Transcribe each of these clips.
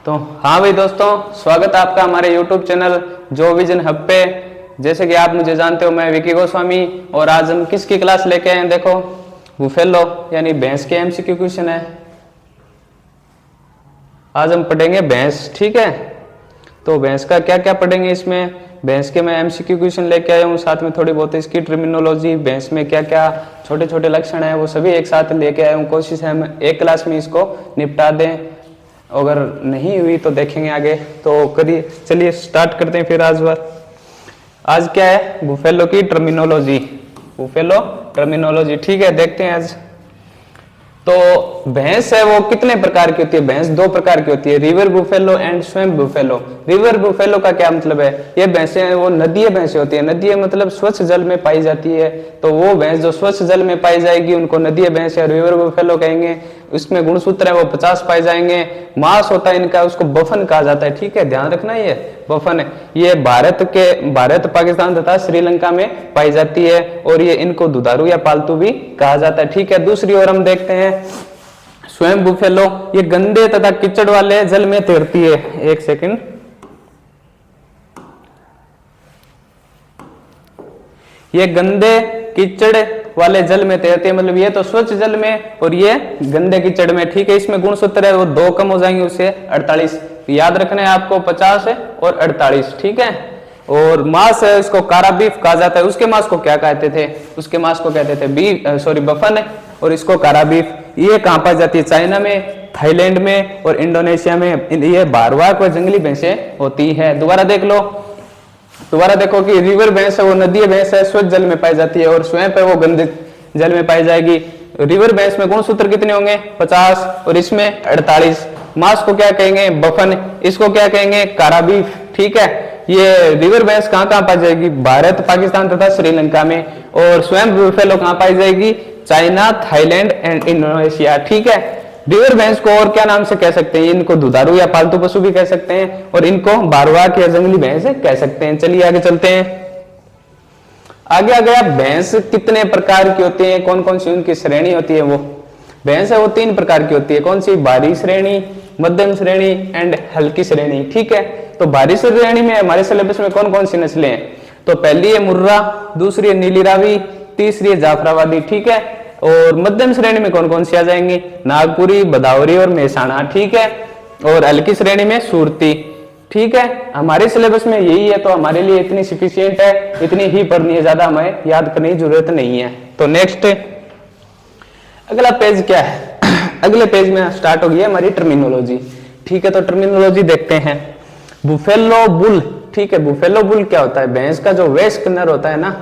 तो हाँ भाई दोस्तों, स्वागत है आपका हमारे YouTube चैनल जो विजन हब पे। जैसे कि आप मुझे जानते हो, मैं विकी गोस्वामी और आज हम किसकी क्लास लेके आए हैं। देखो, बुफेलो यानी भैंस के एमसीक्यू क्वेश्चन है। आज हम पढ़ेंगे भैंस, ठीक है। तो भैंस का क्या क्या पढ़ेंगे इसमें। भैंस के मैं एमसीक्यू क्वेश्चन लेके आया हूँ, साथ में थोड़ी बहुत इसकी टर्मिनोलॉजी, भैंस में क्या क्या छोटे छोटे लक्षण है वो सभी एक साथ लेके आया हूँ। कोशिश है हम एक क्लास में इसको निपटा दें, अगर नहीं हुई तो देखेंगे आगे। तो करिए, चलिए स्टार्ट करते हैं फिर। आज क्या है, बुफेलो की टर्मिनोलॉजी, बुफेलो टर्मिनोलॉजी, ठीक है। देखते हैं आज। तो भैंस है वो कितने प्रकार की होती है। भैंस दो प्रकार की होती है, रिवर बुफेलो एंड स्वयं बुफेलो। रिवर बुफेलो का क्या मतलब है, ये भैंसें वो नदीय भैंसें होती है। नदीय मतलब स्वच्छ जल में पाई जाती है। तो वो भैंस जो स्वच्छ जल में पाई जाएगी उनको नदीय भैंस या रिवर बुफेलो कहेंगे। उसमें गुणसूत्र है वो 50 पाए जाएंगे। मांस होता है इनका, उसको बफन कहा जाता है, ठीक है, ध्यान रखना। ये बफन है, ये भारत पाकिस्तान तथा श्रीलंका में पाई जाती है। और ये इनको दुधारू या पालतू भी कहा जाता है, ठीक है। दूसरी ओर हम देखते हैं स्वयं बुफेलो। ये गंदे तथा कीचड़ वाले जल में तैरती है। एक सेकंड, ये गंदे कीचड़ वाले जल में तैरते हैं, मतलब ये तो स्वच्छ जल में और ये गंदे कीचड़ में, ठीक है। इसमें गुणसूत्र है वो 2 कम हो जाएंगे, उससे 48 याद रखना है आपको, 50 है और 48, ठीक है। और मांस है, इसको कारा बीफ कहा जाता है। उसके मांस को क्या कहते थे, उसके मांस को कहते थे बफन है। और इसको कारा बीफ। ये कहां पाई जाती है, चाइना में, थाईलैंड में और इंडोनेशिया में। ये भारवाहक व जंगली भैंसें होती है। दोबारा देख लो, दोबारा देखो कि रिवर भैंस है वो नदीय भैंस है, स्वच्छ जल में पाई जाती है। और स्वयं पे वो गंदे जल में पाई जाएगी। रिवर भैंस में गुणसूत्र कितने होंगे, 50 और इसमें 48। मांस को क्या कहेंगे, बफन। इसको क्या कहेंगे, कारा बीफ, ठीक है। ये रिवर भैंस कहाँ कहाँ पाई जाएगी, भारत पाकिस्तान तथा श्रीलंका में। और स्वयं बुफेलो कहाँ पाई जाएगी, चाइना, थाईलैंड एंड इंडोनेशिया, ठीक है। रिवर भैंस को और क्या नाम से कह सकते हैं, इनको दुधारू या पालतू पशु भी कह सकते हैं और इनको भारवाहक या जंगली भैंस कह सकते हैं। चलिए आगे चलते हैं। आगे आगे आप भैंस कितने प्रकार की होती है, कौन कौन सी उनकी श्रेणी होती है। वो भैंस है वो 3 प्रकार की होती है। कौन सी, भारी श्रेणी, मध्यम श्रेणी एंड हल्की श्रेणी, ठीक है। तो भारी श्रेणी में हमारे सिलेबस में कौन कौन सी नस्लें हैं। तो पहली है मुर्रा, दूसरी है नीली रावी, तीसरी है जाफराबादी, ठीक है। और मध्यम श्रेणी में कौन कौन सी आ जाएंगी, नागपुरी, भदावरी और मेहसाणा, ठीक है। और हल्की श्रेणी में सुरती, ठीक है। हमारे सिलेबस में यही है, तो हमारे लिए इतनी सफिशिएंट है, इतनी ही पढ़नी है, ज्यादा हमें याद करने की जरूरत नहीं है। तो नेक्स्ट अगला पेज क्या है, अगले पेज में स्टार्ट हो गई है हमारी टर्मिनोलॉजी, ठीक है। तो टर्मिनोलॉजी देखते हैं। बुफेलो बुल, ठीक है। बुफेलो बुल क्या होता है, भैंस का जो वयस्क नर होता है ना,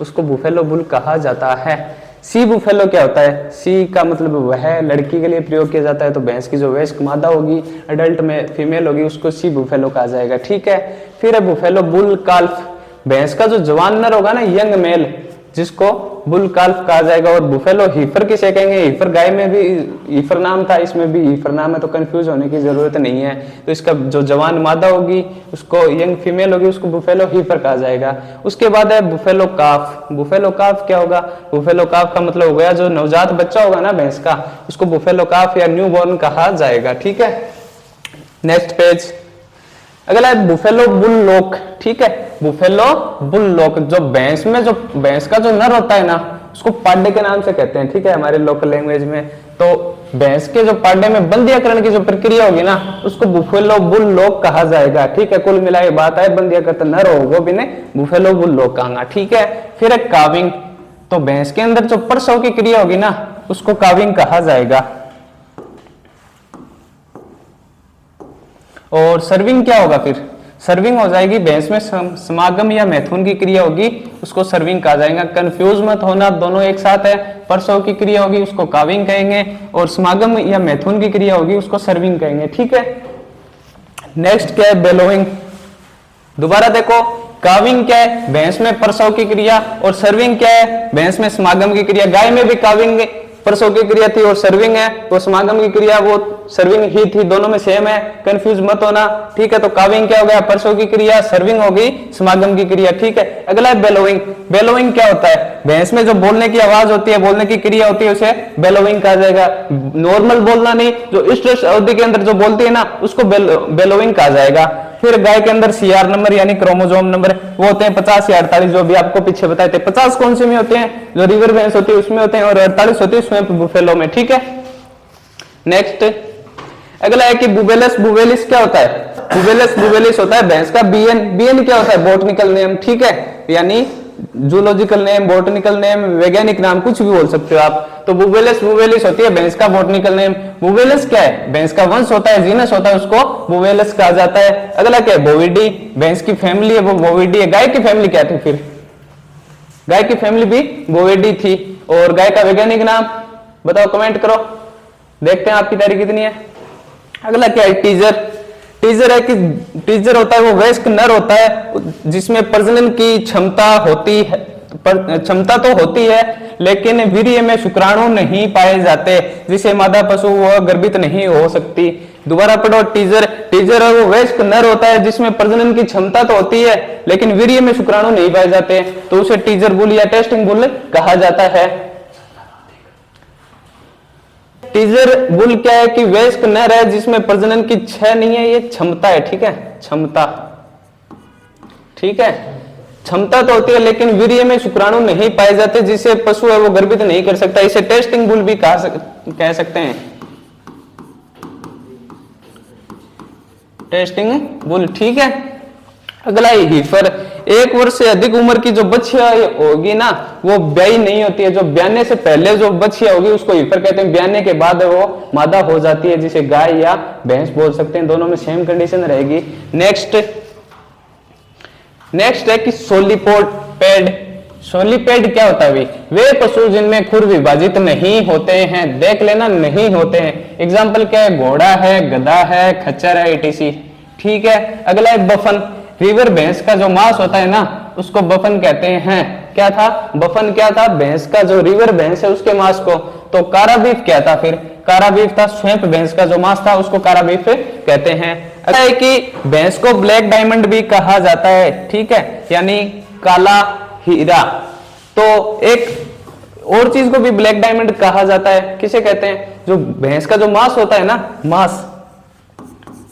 उसको बुफेलो बुल कहा जाता है। सी बुफेलो क्या होता है, सी का मतलब वह लड़की के लिए प्रयोग किया जाता है। तो भैंस की जो वयस्क मादा होगी, अडल्ट में फीमेल होगी, उसको सी बुफेलो कहा जाएगा, ठीक है। फिर है बुफेलो बुल काल्फ, भैंस का जो जवान नर होगा ना, यंग मेल, जिसको बुल काल्फ कहा जाएगा। और बुफेलो हीफर किसे कहेंगे, हीफर गाय में भी हीफर नाम था, इसमें भी हीफर नाम है, तो कंफ्यूज होने की जरूरत नहीं है। तो इसका जो जवान मादा होगी, उसको यंग फीमेल होगी, उसको बुफेलो हीफर कहा जाएगा। उसके बाद है बुफेलो काफ। बुफेलो काफ क्या होगा, बुफेलो काफ का मतलब हो गया जो नवजात बच्चा होगा ना भैंस का, उसको बुफेलो काफ या न्यू बॉर्न कहा जाएगा, ठीक है। नेक्स्ट पेज, अगला है बुफेलो बुल लोक, ठीक है। बुफेलो बुल लोक, जो भैंस का जो नर होता है ना, उसको पाड्डे के नाम से कहते हैं, ठीक है, हमारे लोकल लैंग्वेज में। तो भैंस के जो पाड्डे में बंदियाकरण की जो प्रक्रिया होगी ना, उसको बुफेलो बुल लोक कहा जाएगा, ठीक है। कुल मिला के बात है, बंदियाकरण नर हो वो भी ने बुफेलो बुल लोक कहा, ठीक है। फिर है काविंग, तो भैंस के अंदर जो प्रसव की क्रिया होगी ना, उसको काविंग कहा जाएगा। और सर्विंग क्या होगा, फिर सर्विंग हो जाएगी, भैंस में समागम या मैथुन की क्रिया होगी, उसको सर्विंग कहा जाएगा। कंफ्यूज मत होना, दोनों एक साथ है। प्रसव की क्रिया होगी उसको काविंग कहेंगे, और समागम या मैथुन की क्रिया होगी उसको सर्विंग कहेंगे, ठीक है। नेक्स्ट क्या है, बेलोइंग। दोबारा देखो, काविंग क्या है, भैंस में प्रसव की क्रिया, और सर्विंग क्या है, भैंस में समागम की क्रिया। गाय में भी काविंग परसों की क्रिया थी और सर्विंग है, वो समागम की क्रिया वो सर्विंग ही थी, दोनों में सेम है, कंफ्यूज मत होना, ठीक है। तो काविंग क्या हो गया, परसों की क्रिया, सर्विंग होगी समागम की क्रिया, ठीक है। अगला है बेलोइंग। बेलोइंग क्या होता है, भैंस में जो बोलने की आवाज होती है, बोलने की क्रिया होती है, उसे बेलोइंग कहा जाएगा। नॉर्मल बोलना नहीं, जो स्ट्रेस अवधि के अंदर जो बोलती है ना, उसको बेलोइंग कहा जाएगा। फिर गाय के अंदर सीआर नंबर यानी क्रोमोसोम नंबर वो होते हैं 50 या 48, जो भी आपको पीछे बताए थे। 50 कौन से में होते हैं, जो रिवर भैंस होती है उसमें होते हैं, और 48 होती है उसमें बुफेलो में, ठीक है। नेक्स्ट अगला है कि बुबेलस बुबेलिस क्या होता है। बुबेलस बुबेलिस होता है भैंस का बीएन। बीएन क्या होता है, बोटनिकल नेम, ठीक है, यानी जूलॉजिकल नेम, बोटनिकल नेम, वैज्ञानिक नाम, कुछ भी बोल सकते हो आप। तो बुबेलस बुबेलिस होती है भैंस का बोटनिकल नेम। बुबेलस क्या है, भैंस का वंश होता है, जीनस होता है, उसको बुबेलस कहा जाता है। अगला क्या है, बोविडी, भैंस की फैमिली है वो बोविडी है। गाय की फैमिली क्या थी फिर, गाय की फैमिली भी बोविडी थी। और गाय का वैज्ञानिक नाम बताओ, कमेंट करो, देखते हैं आपकी तारीख कितनी है। अगला क्या है, टीजर। टीजर है कि टीजर होता है वो वयस्क नर होता है जिसमें प्रजनन की क्षमता होती है, क्षमता तो होती है लेकिन वीर्य में शुक्राणु नहीं पाए जाते, जिसे मादा पशु वह गर्भित नहीं हो सकती। दोबारा पढ़ो, टीजर। टीजर है वो वयस्क नर होता है जिसमें प्रजनन की क्षमता तो होती है लेकिन वीर्य में शुक्राणु नहीं पाए जाते, तो उसे टीजर बुल या टेस्टिंग बुल कहा जाता है। टीजर बुल क्या है कि वयस्क नर है जिसमें प्रजनन की क्षय नहीं है, ये क्षमता है, ठीक है, क्षमता, ठीक है, क्षमता तो होती है लेकिन वीर्य में शुक्राणु नहीं पाए जाते, जिसे पशु है वो गर्भित नहीं कर सकता, इसे टेस्टिंग बुल भी कह सकते हैं, टेस्टिंग बुल, ठीक है। अगला है हीफर। 1 वर्ष से अधिक उम्र की जो बछिया होगी ना वो ब्याई नहीं होती है, जो ब्याने से पहले जो बछिया होगी उसको हीफर कहते हैं, ब्याने के बाद वो मादा हो जाती है, जिसे गाय या भैंस बोल सकते हैं, दोनों में सेम कंडीशन रहेगी। नेक्स्ट है कि सोलिपोड पैड। सोलिपेड क्या होता है भाई, वे पशु जिनमें खुर विभाजित नहीं होते हैं, देख लेना, नहीं होते हैं। एग्जाम्पल क्या है, घोड़ा है, गधा है, खच्चर है, etc, ठीक है। अगला है बफन। रिवर भैंस का जो मांस होता है ना उसको बफन कहते हैं। क्या था, बफन क्या था, भैंस का जो रिवर भैंस है उसके मांस को। तो कारा बीफ क्या था फिर, कारा बीफ था स्वैंप भैंस का जो मांस था उसको कारा बीफ कहते हैं। अगला है कि भैंस को ब्लैक डायमंड भी कहा जाता है, ठीक है, यानी काला हीरा। तो एक और चीज को भी ब्लैक डायमंड कहा जाता है, किसे कहते हैं, जो भैंस का जो मांस होता है ना, मांस,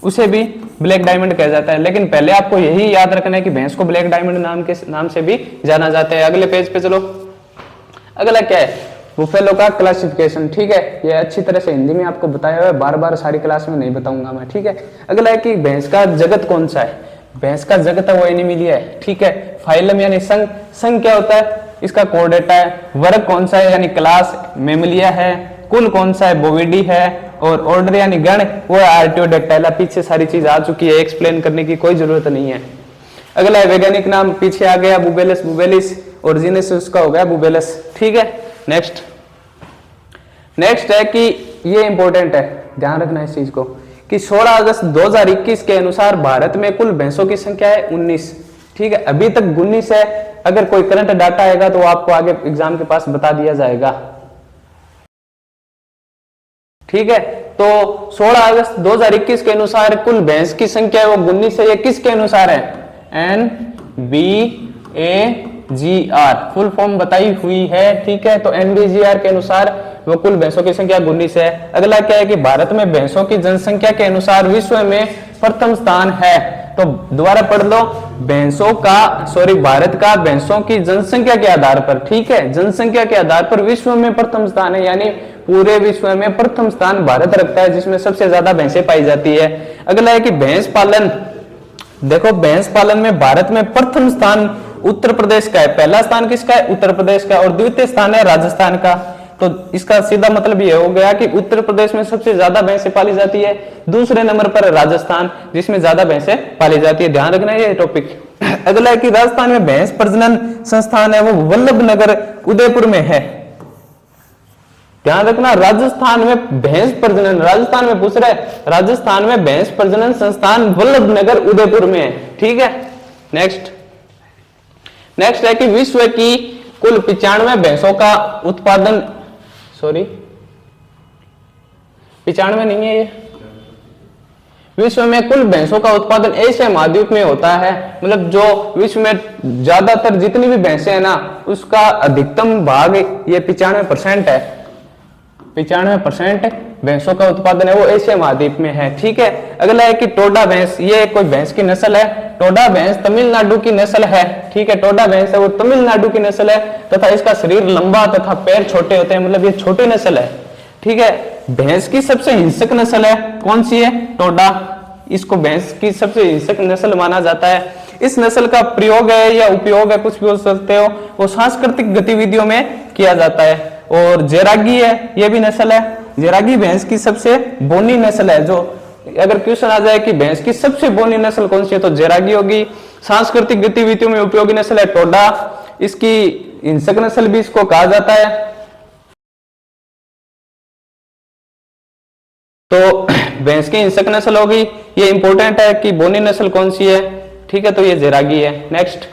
उसे भी ब्लैक डायमंड कहा जाता है। लेकिन पहले आपको यही याद रखना है कि भैंस को ब्लैक डायमंड नाम से भी जाना जाता है। अगले पेज पे चलो। अगला क्या है, बुफेलो का क्लासिफिकेशन, ठीक है, ये अच्छी तरह से हिंदी में आपको बताया हुआ है, बार बार सारी क्लास में नहीं बताऊंगा मैं, ठीक है। अगला है कि भैंस का जगत कौन सा है, भैंस का जगत है वो एनिमिलिया है, ठीक है। फाइलम यानी संघ, संघ क्या होता है, इसका कोर्डेटा है। वर्ग कौन सा है यानी क्लास, मेमलिया है। कुल कौन सा है, बोविडी है। और ऑर्डर यानी गण वो है आर्टियोडेक्टाइला। पीछे सारी चीज आ चुकी है, एक्सप्लेन करने की कोई जरूरत नहीं है। अगला है वैज्ञानिक नाम, पीछे आ गया बुबेलस बुबेलिस, और जीनस उसका हो गया बुबेलस, ठीक है। नेक्स्ट है कि ये इंपॉर्टेंट है, ध्यान रखना इस चीज को, कि 16 अगस्त 2021 के अनुसार भारत में कुल भैंसों की संख्या है 19, ठीक है। अभी तक 19 है, अगर कोई करंट डाटा आएगा तो आपको आगे एग्जाम के पास बता दिया जाएगा, ठीक है। तो 16 अगस्त 2021 के अनुसार कुल भैंस की संख्या है वो 19 है। ये किसके अनुसार है, NBAGR फुल फॉर्म बताई हुई है, ठीक है। तो NBAGR के अनुसार वो कुल भैंसों की संख्या 19 है। अगला क्या है कि भारत में भैंसों की जनसंख्या के अनुसार विश्व में प्रथम स्थान है। तो दोबारा पढ़ लो, भारत का भैंसों की जनसंख्या के आधार पर, ठीक है, जनसंख्या के आधार पर विश्व में प्रथम स्थान है, यानी पूरे विश्व में प्रथम स्थान भारत रखता है, जिसमें सबसे ज्यादा भैंसें पाई जाती है। अगला है कि भैंस पालन, देखो भैंस पालन में भारत में प्रथम स्थान उत्तर प्रदेश का है। पहला स्थान किसका है, उत्तर प्रदेश का, और द्वितीय स्थान है राजस्थान का। तो इसका सीधा मतलब ये हो गया कि उत्तर प्रदेश में सबसे ज्यादा भैंसें पाली जाती है, दूसरे नंबर पर राजस्थान जिसमें ज्यादा भैंसें पाली जाती है। ध्यान रखना ये टॉपिक। अगला है कि राजस्थान में भैंस प्रजनन संस्थान है वो वल्लभ नगर उदयपुर में है। ध्यान रखना, राजस्थान में भैंस प्रजनन, राजस्थान में पूछ रहा है, राजस्थान में भैंस प्रजनन संस्थान वल्लभ नगर उदयपुर में है, ठीक है। नेक्स्ट है कि विश्व की कुल 95 भैंसों का उत्पादन सॉरी 95 नहीं है ये। विश्व में कुल भैंसों का उत्पादन एशिया महाद्वीप में होता है, मतलब जो विश्व में ज्यादातर जितनी भी भैंसें हैं ना उसका अधिकतम भाग ये 95% है। 95% भैंसों का उत्पादन है वो एशिया महाद्वीप में है। ठीक है, अगला है कि टोडा भैंस, ये कोई भैंस की नस्ल है। टोडा भैंस तमिलनाडु की नस्ल है। ठीक है, टोडा भैंस है वो तमिलनाडु की नस्ल है तथा इसका शरीर लंबा तथा पैर छोटे होते हैं, मतलब ये छोटी नस्ल है। ठीक है, भैंस की सबसे हिंसक नस्ल है कौन सी है? टोडा। इसको भैंस की सबसे हिंसक नस्ल माना जाता है। इस नस्ल का प्रयोग है या उपयोग है, कुछ भी हो सकते हो, वो सांस्कृतिक गतिविधियों में किया जाता है। और जैरागी है, ये भी नस्ल है। जैरागी भैंस की सबसे बोनी नस्ल है। जो अगर क्वेश्चन आ जाए कि भैंस की सबसे बोनी नस्ल कौन सी है तो जैरागी होगी। सांस्कृतिक गतिविधियों में उपयोगी नस्ल है टोडा। इसकी हिंसक नस्ल भी इसको कहा जाता है। तो भैंस की हिंसक नस्ल होगी, ये इंपॉर्टेंट है कि बोनी नस्ल कौन सी है। ठीक है, तो ये जैरागी है। नेक्स्ट,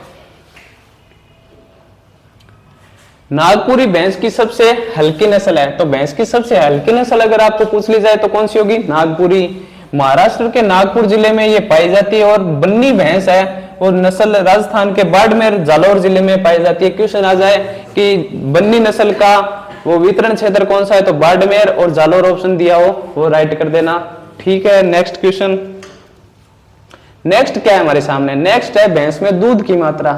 नागपुरी भैंस की सबसे हल्की नस्ल है। तो भैंस की सबसे हल्की नस्ल अगर आपको पूछ ली जाए तो कौन सी होगी? नागपुरी। महाराष्ट्र के नागपुर जिले में ये पाई जाती है। और बन्नी भैंस है और नस्ल राजस्थान के बाड़मेर जालौर जिले में पाई जाती है। क्वेश्चन आ जाए कि बन्नी नस्ल का वो वितरण क्षेत्र कौन सा है तो बाड़मेर और जालौर ऑप्शन दिया हो वो राइट कर देना। ठीक है, नेक्स्ट क्वेश्चन। नेक्स्ट क्या है हमारे सामने? नेक्स्ट है भैंस में दूध की मात्रा।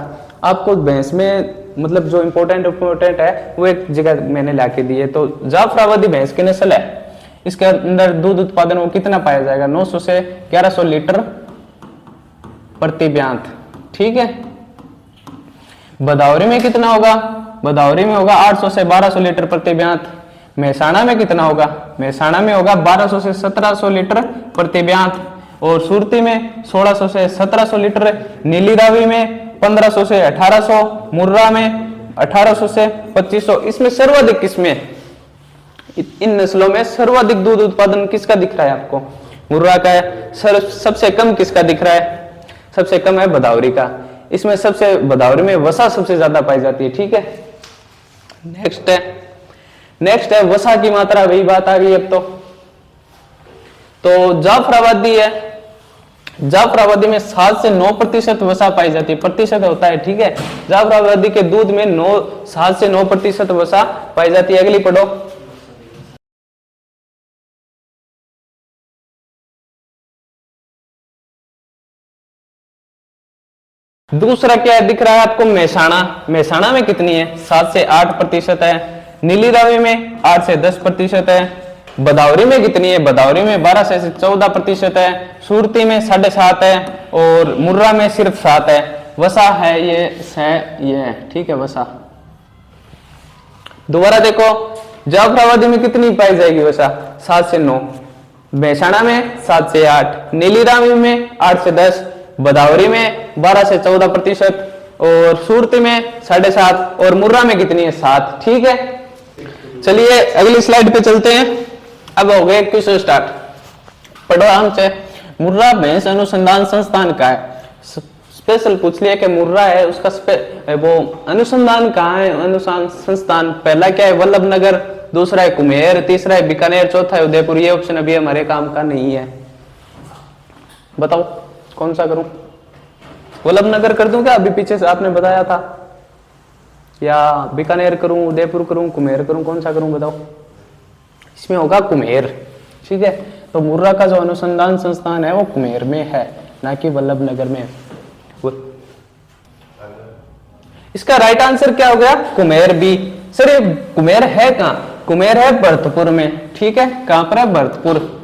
आपको भैंस में मतलब जो इंपॉर्टेंट है वो एक जगह मैंने लाके दी है। तो जाफराबादी भैंस की नस्ल है, इसके अंदर दूध उत्पादन वो कितना पाया जाएगा? 900 से 1100 लीटर प्रति ब्यांत। ठीक है, भदौरी में कितना होगा? भदौरी में होगा 800 से 1200 लीटर प्रति ब्यांत। मेहसाणा में कितना होगा? मेहसाणा में होगा 1200 से 1700 लीटर प्रति ब्यांत। और सुरती में 1600 से 1700 लीटर। नीली रावी में 1500 से 1800। मुर्रा में 1800 से 2500। इसमें सर्वाधिक किसमें, इन नस्लों में सर्वाधिक दूध उत्पादन किसका दिख रहा है आपको? मुर्रा का है। सबसे कम किसका दिख रहा है? सबसे कम है भदौरी का। इसमें सबसे भदौरी में वसा सबसे ज्यादा पाई जाती है। ठीक है, नेक्स्ट है वसा की मात्रा। वही बात आ गई अब तो जाफराबादी है। जाफराबादी में 7 से 9% वसा पाई जाती है। प्रतिशत होता है। ठीक है, जाफराबादी के दूध में 7 से 9% वसा पाई जाती है। अगली पढ़ो। दूसरा क्या दिख रहा है आपको? मेहसाणा। मेहसाणा में कितनी है? 7 से 8% है। नीली रावी में 8 से 10% है। भदौरी में कितनी है? भदौरी में 12 से 14% है। सुरती में 7.5 है और मुर्रा में सिर्फ 7 है। वसा है ये है। ठीक है, वसा। दोबारा देखो, जाफराबादी में कितनी पाई जाएगी वसा? 7 से 9। मेहसाणा में 7 से 8। नीली रावी में 8 से 10। भदौरी में 12 से 14% और सुरती में 7.5 और मुर्रा में कितनी है? 7। ठीक है, चलिए अगली स्लाइड पे चलते हैं। अब हो गए क्वेश्चन स्टार्ट। पढ़ो आराम से। मुर्रा भैंस अनुसंधान संस्थान का है। स्पेशल पूछ लिया कि मुर्रा है उसका वो अनुसंधान कहाँ है? अनुसंधान संस्थान पहला क्या है? वल्लभ नगर। दूसरा है कुम्हेर। तीसरा है बीकानेर। चौथा है उदयपुर। ये ऑप्शन अभी हमारे काम का नहीं है। बताओ कौन सा करूं? वल्लभ नगर कर दूं क्या? अभी पीछे से आपने बताया था। या बीकानेर करूं, उदयपुर करूं, कुम्हेर करूं, कौन सा करूं बताओ? इसमें होगा कुम्हेर। ठीक है, तो मुर्रा का जो अनुसंधान संस्थान है वो कुम्हेर में है, ना कि वल्लभ नगर में। इसका राइट आंसर क्या हो गया? कुम्हेर बी। सर ये कुम्हेर है कहाँ? कुम्हेर है भरतपुर में। ठीक है, कहां पर है? भरतपुर।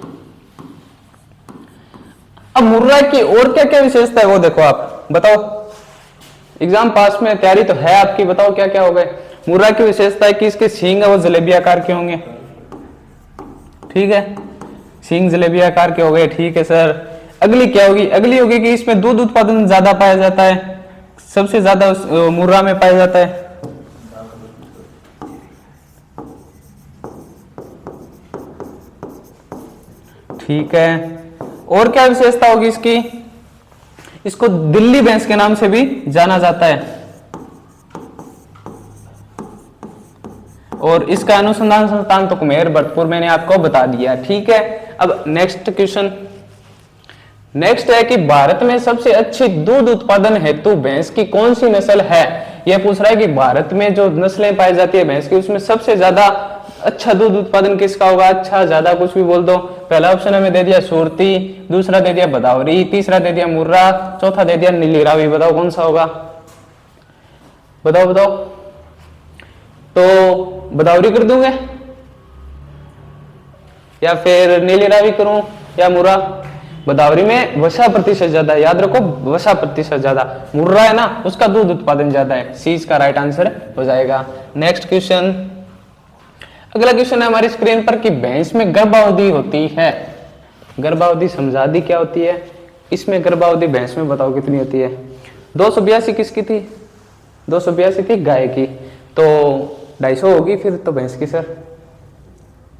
अब मुर्रा की और क्या क्या विशेषता है वो देखो, आप बताओ। एग्जाम पास में तैयारी तो है आपकी, बताओ क्या क्या हो गए। मुर्रा की विशेषता है कि इसके सींग है वो जलेबी आकार के होंगे। ठीक है, सींग जलेबी आकार के हो गए। ठीक है सर। अगली क्या होगी? अगली होगी कि इसमें दूध उत्पादन ज्यादा पाया जाता है। सबसे ज्यादा मुर्रा में पाया जाता है। ठीक है, और क्या विशेषता होगी इसकी? इसको दिल्ली भैंस के नाम से भी जाना जाता है। और इसका अनुसंधान संस्थान तो कुम्हेर भरतपुर मैंने आपको बता दिया। ठीक है, अब नेक्स्ट क्वेश्चन नेक्स्ट है कि भारत में सबसे अच्छी दूध उत्पादन हेतु भैंस की कौन सी नस्ल है। यह पूछ रहा है कि भारत में जो नस्लें पाई जाती है भैंस की उसमें सबसे ज्यादा अच्छा दूध उत्पादन किसका होगा। अच्छा ज्यादा कुछ भी बोल दो। पहला ऑप्शन हमें दे दिया सुरती, दूसरा दे दिया भदावरी, तीसरा दे दिया मुर्रा, चौथा दे दिया नीली रावी। बताओ कौन सा होगा, बताओ बताओ। तो भदावरी कर दूंगे या फिर नीली रावी करूं या मुर्रा। भदावरी में वसा प्रतिशत ज्यादा है, याद रखो वसा प्रतिशत ज्यादा। मुर्रा है ना उसका दूध उत्पादन ज्यादा है। सी इसका राइट आंसर हो जाएगा। नेक्स्ट क्वेश्चन, अगला क्वेश्चन है हमारी स्क्रीन पर कि भैंस में गर्भावधि होती है। गर्भावधि समझा दी क्या होती है। इसमें गर्भावधि भैंस में बताओ कितनी होती है। 282 किसकी थी, 282 थी गाय की, तो 250 होगी फिर तो भैंस की। सर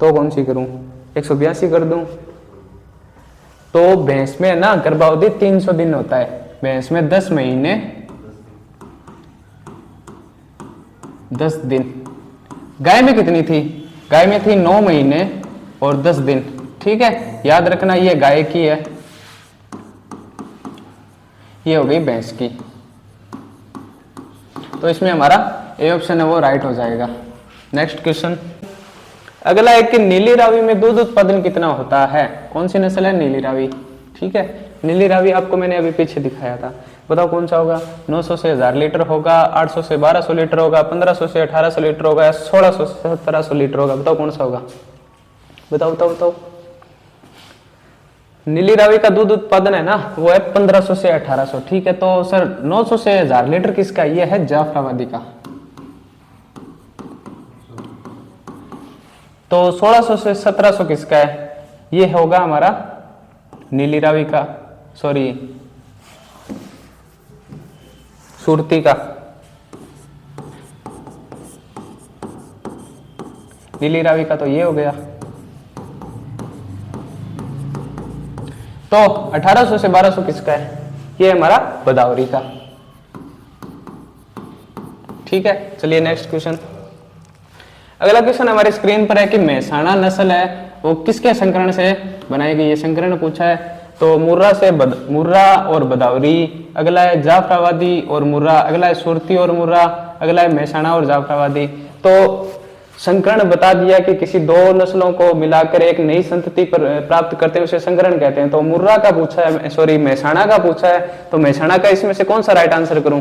तो कौन सी करूं, 182 कर दूं। तो भैंस में ना गर्भावधि 300 दिन होता है। भैंस में 10 महीने 10 दिन। गाय में कितनी थी, गाय में थी 9 महीने और 10 दिन। ठीक है, याद रखना ये गाय की है, ये हो गई भैंस की। तो इसमें हमारा ए ऑप्शन है वो राइट हो जाएगा। नेक्स्ट क्वेश्चन, अगला है कि नीली रावी में दूध उत्पादन कितना होता है। कौन सी नस्ल है, नीली रावी। ठीक है, नीली रावी आपको मैंने अभी पीछे दिखाया था। बताओ कौन सा होगा। 900 से 1000 लीटर होगा, 800 से 1200 लीटर होगा, 1500 से 1800 लीटर होगा, 1600 से 1700 लीटर होगा। बताओ कौन सा होगा, बताओ बताओ बताओ। नीली रावी का दूध उत्पादन है ना वो है 1500 से 1800। ठीक है, तो सर 900 से 1000 लीटर किसका, ये है जाफराबादी का। तो 1600 से 1700 किसका है, ये होगा हमारा नीली रावी का, सॉरी सुरती का। नीली रावी का तो ये हो गया। तो 1800 से 1200 किसका है, ये हमारा भदावरी का। ठीक है, चलिए नेक्स्ट क्वेश्चन। अगला क्वेश्चन हमारी स्क्रीन पर है कि मेहसाणा नस्ल है वो किसके संकरण से बनाई गई है। संकरण पूछा है तो मुर्रा से मुर्रा और भदावरी, अगला है जाफराबादी और मुर्रा, अगला है सुरती और मुर्रा, अगला है मेहसाणा और जाफराबादी। तो संकरण बता दिया कि किसी दो नस्लों को मिलाकर एक नई संतति पर प्राप्त करते हैं उसे संकरण कहते हैं। तो मुर्रा का पूछा है, सॉरी मेहसाणा का पूछा है, तो मेहसाणा का इसमें से कौन सा राइट आंसर करूं।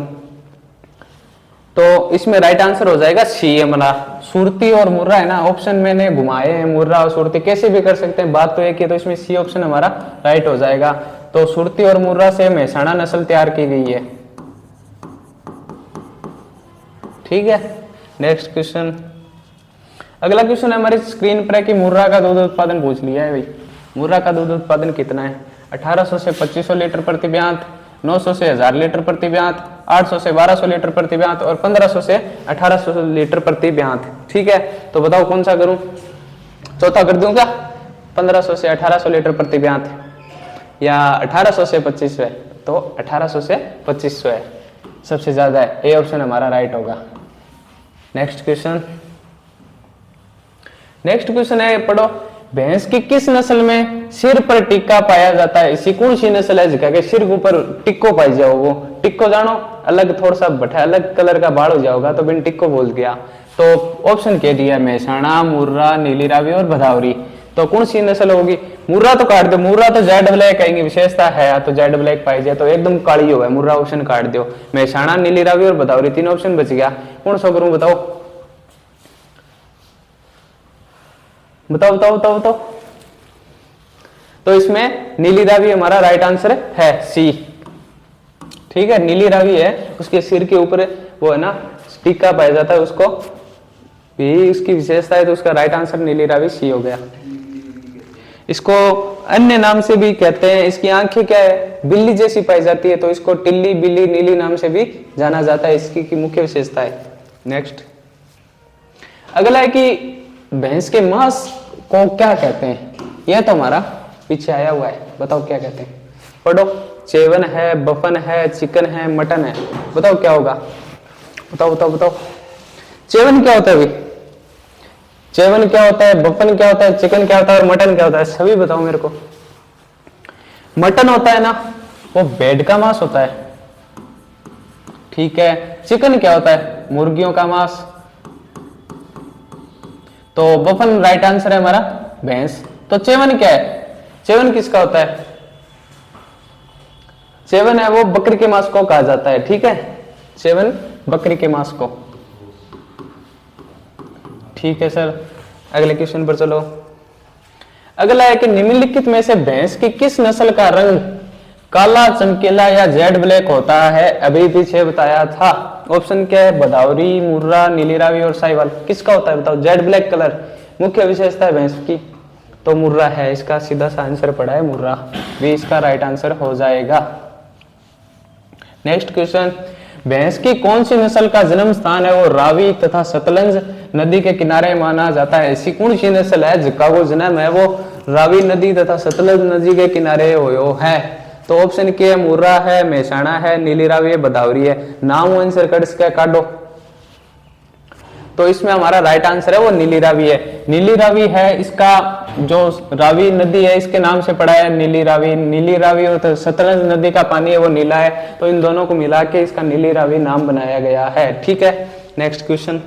तो इसमें राइट आंसर हो जाएगा सी हमारा। सुरती और मुर्रा है ना, ऑप्शन मैंने घुमाए हैं, मुर्रा और सुरती कैसे भी कर सकते हैं, बात तो एक ही है। तो इसमें सी ऑप्शन हमारा राइट हो जाएगा। तो सुरती और मुर्रा से मेहसाणा नस्ल तैयार की गई है। ठीक है, नेक्स्ट क्वेश्चन। अगला क्वेश्चन है हमारी स्क्रीन पर है कि मुर्रा का दूध उत्पादन पूछ लिया है भाई। मुर्रा का दूध उत्पादन कितना है, 1800 से 2500 लीटर प्रति ब्यांत, 900 से 1000 लीटर प्रति ब्यांत, 800 से 1200 लीटर प्रति ब्यांत और 1500 से 1800 लीटर प्रति ब्यांत। ठीक है, तो बताओ कौन सा करूं, चौथा कर दूं क्या, 1500 से 1800 लीटर प्रति ब्यांत या 1800 से 2500 है। तो 1800 से 2500 है, सबसे ज्यादा है, ए ऑप्शन हमारा राइट होगा। Next question. नेक्स्ट क्वेश्चन है पढ़ो, भैंस की किस नस्ल में सिर पर टिक्का पाया जाता है। इसी कौन सी नस्ल है जिसका के सिर के ऊपर टिक्को पाई जाओ। वो टिक्को जानो, अलग थोड़ा सा बटा अलग कलर का बाल हो जाओगा तो बिन टिक्को बोल गया। तो ऑप्शन कह दिया मेहसाणा, मुर्रा, नीली रावी और भदावरी। तो कौन सी नस्ल होगी। मुर्रा तो काट दो, मुर्रा तो जेड ब्लैक कहेंगे, विशेषता है तो जेड ब्लैक पाई जाए तो एकदम काली हो है, मुर्रा ऑप्शन काट दो। मेहसाणा, नीली रावी और भदावरी तीन ऑप्शन बच गया, कौन सा करूं बताओ, बताओ बताओ बताओ बताओ। तो इसमें नीली रावी हमारा राइट आंसर है सी। ठीक है, नीली रावी है, उसके सिर के ऊपर वो है ना टीका पाया जाता है, उसको भी उसकी विशेषता है, तो उसका राइट आंसर नीली रावी सी हो गया। इसको अन्य नाम से भी कहते हैं, इसकी आंखें क्या है बिल्ली जैसी पाई जाती है, तो इसको टिल्ली, बिल्ली, नीली नाम से भी जाना जाता है, इसकी की मुख्य विशेषता है। नेक्स्ट अगला है कि भैंस के मांस को क्या कहते हैं। यह तो हमारा पीछे आया हुआ है, बताओ क्या कहते हैं, पढ़ो। चेवन है, बफन है, चिकन है, मटन है, बताओ क्या होगा, बताओ बताओ बताओ। चेवन क्या होता है भाई, चेवन क्या होता है, बफन क्या होता है, चिकन क्या होता है और मटन क्या होता है, सभी बताओ मेरे को। मटन होता है ना, वो भेड़ का मांस होता है, ठीक है। चिकन क्या होता है, मुर्गियों का मांस। तो बफन राइट आंसर है हमारा भैंस। तो चेवन क्या है, चेवन किसका होता है, चेवन है वो बकरी के मांस को कहा जाता है, ठीक है। चेवन बकरी के मांस को, ठीक है सर। अगले क्वेश्चन पर चलो। अगला है कि निम्नलिखित में से भैंस की किस नस्ल का रंग काला, चमकीला या जेड ब्लैक होता है, अभी पीछे बताया था। ऑप्शन क्या है, भदावरी, मुर्रा, नीली रावी और साहिवाल। किसका होता है बताओ, जेड ब्लैक कलर मुख्य विशेषता है भैंस की, तो मुर्रा है, इसका सीधा सा आंसर पड़ा है मुर्रा, भी इसका राइट आंसर हो जाएगा। नेक्स्ट क्वेश्चन, भैंस की कौन सी नस्ल का जन्म स्थान है वो रावी तथा सतलज नदी के किनारे माना जाता है। ऐसी कौन सी नस्ल है जिसका वो जन्म है वो रावी नदी तथा सतलज नदी के किनारे हुयो है। तो ऑप्शन के है, मुर्रा है, मेहसाणा है, नीली रावी है, भदावरी है। नाम आंसर कर इसका काटो, तो इसमें हमारा राइट आंसर है वो नीली रावी है। नीली रावी है, इसका जो रावी नदी है इसके नाम से पड़ा है नीली रावी। नीली रावी और सतलज नदी का पानी है वो नीला है, तो इन दोनों को मिला के इसका नीली रावी नाम बनाया गया है, ठीक है। नेक्स्ट क्वेश्चन,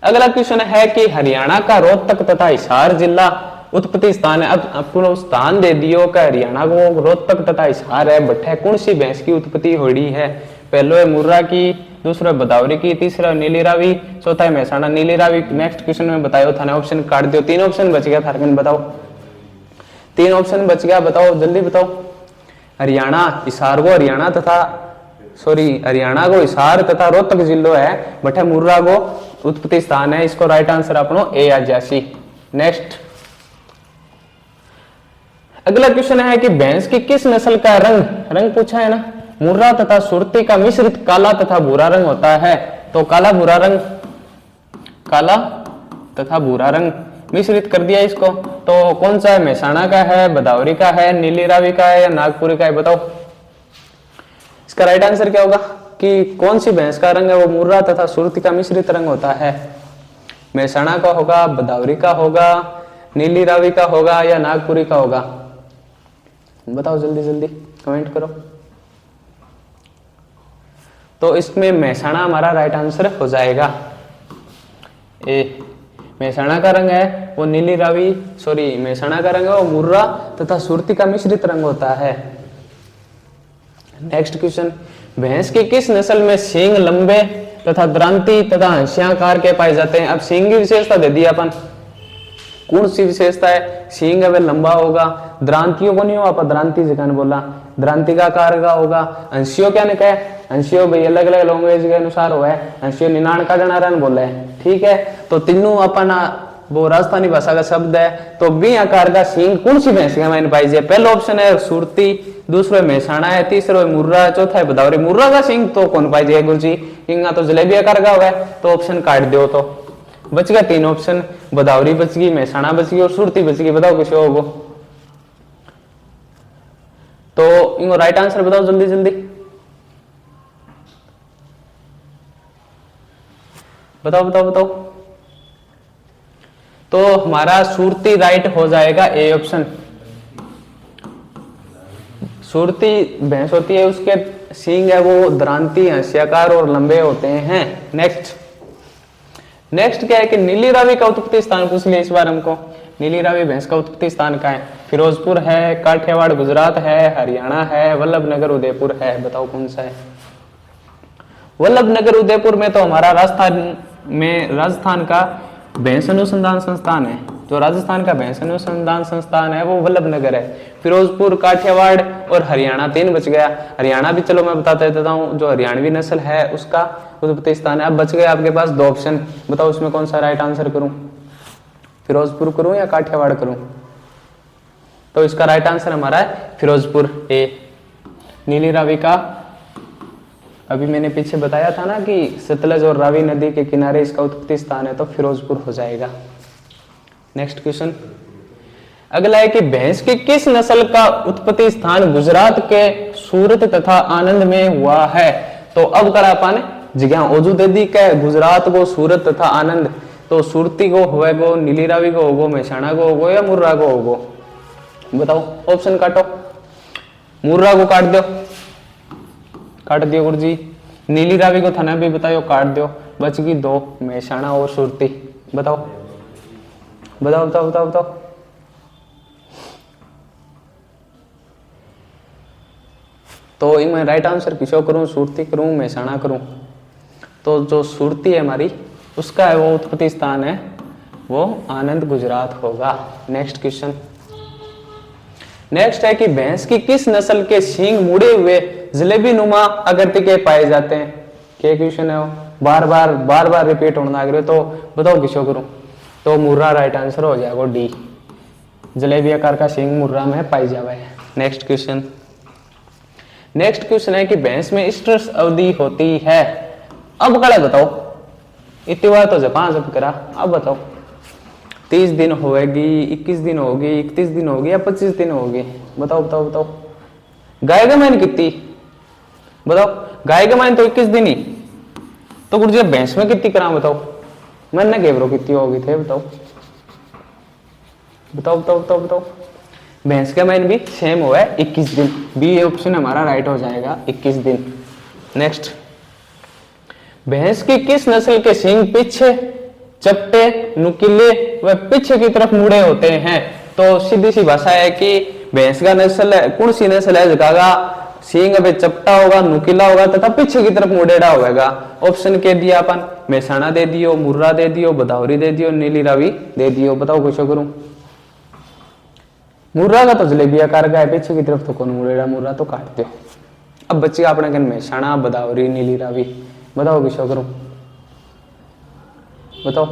अगला क्वेश्चन है कि हरियाणा का रोहतक तथा हिसार जिला उत्पत्ति स्थान है। अब आपको स्थान दे दियो का हरियाणा को रोहतक तथा हिसार है, बट है कौन सी भैंस की उत्पत्ति होड़ी है। पहलो है मुर्रा की, दूसरा भदावरी की, तीसरा नीली रावी, चौथा है मेहसाणा नीली रावी। नेक्स्ट क्वेश्चन में बताओ था ना, ऑप्शन काट दियो, 3 ऑप्शन बच गया था, बताओ 3 ऑप्शन बच गया, बताओ जल्दी बताओ। हरियाणा हिसार को हरियाणा तथा हरियाणा को हिसार तथा रोहतक जिलो है, बट है मुर्रा को उत्पत्ति स्थान है, इसको राइट आंसर अपनो ए आ जासी। नेक्स्ट अगला क्वेश्चन है कि भैंस की किस नस्ल का रंग पूछा है ना, मुर्रा तथा सुरती का मिश्रित काला तथा भूरा रंग होता है। तो काला भूरा रंग, काला तथा भूरा रंग मिश्रित कर दिया इसको। तो कौन सा है, मेहसाणा का है, भदावरी का है, नीली रावी का है या नागपुरी का है, बताओ इसका राइट आंसर क्या होगा कि कौन सी भैंस का रंग है वो मुर्रा तथा सुरती का मिश्रित रंग होता है। मेहसाणा का होगा, भदावरी का होगा, नीली रावी का होगा या नागपुरी का होगा, बताओ जल्दी जल्दी कमेंट करो। तो इसमें मेहसाणा हमारा राइट आंसर हो जाएगा ए। मेहसाणा का रंग है वो नीली रावी, मेहसाणा का रंग है वो मुर्रा तथा सुरती का मिश्रित रंग होता है। नेक्स्ट क्वेश्चन, भैंस की किस नस्ल में सींग लंबे तथा द्रांति तथा हंसियाकार के पाए जाते हैं। अब सींग की विशेषता दे दी अपन, कौन सी विशेषता है, सींग है वह लंबा होगा, द्रांतियों को नहीं हो आप द्रांति जिकान बोला, द्रांति का आकार का होगा। अंशियों क्या निकले, अंशियों भाई अलग अलग लैंग्वेज के अनुसार हुआ है, अंशियों 99 जनारन बोले है, ठीक है। तो तीनों अपन वो राजस्थानी भाषा का शब्द है। तो बी आकार का सींग कौन सी भैंस का मैंने पाई जाए, पहला ऑप्शन है सुरती, दूसरा मेहसाणा है, तीसरा मुर्रा, चौथा है भदावरी। मुर्रा का सींग तो कौन पाई जाए गुरु जी, इंगा तो जलेबी आकार का हुआ है, तो ऑप्शन काट दो, तो बच गया 3 ऑप्शन, भदावरी बच गई, मेहसाणा बच गई और सुरती बच गई। बताओ किसी होगा, तो इनको राइट आंसर बताओ जल्दी जल्दी बताओ बताओ बताओ। तो हमारा सुरती राइट हो जाएगा ए ऑप्शन। सुरती भैंस होती है, उसके सींग है वो द्रांति, हंसियाकार और लंबे होते हैं। नेक्स्ट क्या है कि नीली रावी का उत्पत्ति स्थान पूछ लिया इस बार हमको। नीली रावी भैंस का उत्पत्ति स्थान कहाँ है, फिरोजपुर है, काठियावाड़ गुजरात है, हरियाणा है, वल्लभनगर उदयपुर है, बताओ कौन सा है। वल्लभनगर उदयपुर में तो हमारा राजस्थान का भैंस अनुसंधान संस्थान है, जो राजस्थान का भैंस अनुसंधान संस्थान है वो वल्लभनगर है। फिरोजपुर, काठियावाड़ और हरियाणा 3 बच गया। हरियाणा भी चलो मैं बताते देता हूँ, जो हरियाणवी नस्ल है उसका उत्पत्ति स्थान है। अब बच गए आपके पास 2 ऑप्शन, बताओ उसमें कौन सा राइट आंसर करूं, फिरोजपुर करूं या काठियावाड़ करूं। तो इसका राइट आंसर हमारा है फिरोजपुर ए। नीली रावी का अभी मैंने पीछे बताया था ना कि सतलज और रावी नदी के किनारे इसका उत्पत्ति स्थान है, तो फिरोजपुर हो जाएगा। नेक्स्ट क्वेश्चन अगला है कि भैंस की किस नस्ल का उत्पत्ति स्थान गुजरात के सूरत तथा आनंद में हुआ है। तो अब कर अपन जगह ओजू दे दी क्या, गुजरात को सूरत तथा आनंद तो सुरती को होएगो, नीली रावी को होगो, मेहसाणा को होगो या मुर्रा को होगो? बताओ, ऑप्शन काटो। मुर्रा को काट दो, काट दियो गुरुजी। नीली रावी को थाना भी बताओ, काट दो। बच गई दो, मेहसाणा और सुरती। बताओ बताओ बताओ बताओ बताओ। तो मैं राइट आंसर किसो करूं, सुरती करूं, मेहसाणा करूं? तो जो सुरती है हमारी, उसका है वो उत्पत्ति स्थान है वो आनंद गुजरात होगा। Next question. नेक्स्ट है कि भैंस की किस नस्ल के सींग मुड़े हुए जलेबी नुमा आकृति के पाए जाते हैं? क्या क्वेश्चन है वो, बार बार रिपीट होने लग रहे, तो बताओ किसो करूं? तो मुर्रा राइट आंसर हो जाएगा डी, जलेबी आकार का सींग मुर्रा में पाई जावे। Next question. नेक्स्ट क्वेश्चन है कि भैंस में स्ट्रेस अवधि होती है, अब कड़ा बताओ। इतनी बार तो जापान जब करा, अब बताओ 30 दिन होगी, 21 दिन होगी, 31 दिन होगी या 25 दिन होगी? बताओ बताओ बताओ। गाय का माइन कितनी? बताओ, गाय का माइन तो 21 दिन ही, तो गुरुजी भैंस में कितनी करा बताओ? मैंने घेवरो कितनी होगी थे? बताओ बताओ बताओ बताओ बताओ। भैंस का माइन भी सेम हुआ है 21 दिन, बी ऑप्शन हमारा राइट हो जाएगा 21 दिन। नेक्स्ट। भैंस की किस नस्ल के सींग पीछे चपटे, नुकीले व पीछे की तरफ मुड़े होते हैं? तो सीधी सी भाषा है कि भैंस का नस्ल कौन सी नस्ल है जगह सींग अबे चपटा होगा, नुकीला होगा तथा पीछे की तरफ मुड़ेड़ा होगा? ऑप्शन के दिया अपन, मेहसाणा दे दियो, मुर्रा दे दियो, भदौरी दे दियो, नीली रावी दे दियो। बताओ कुछ करूं? मुर्रा का तो जलेबी आकार का है, पीछे की तरफ तो कौन मुड़ेड़ा, मुर्रा तो काट दो। अब बच्चे अपने कन मेहसाणा, भदौरी, नीली रावी। बताओ किस करूं? बताओ।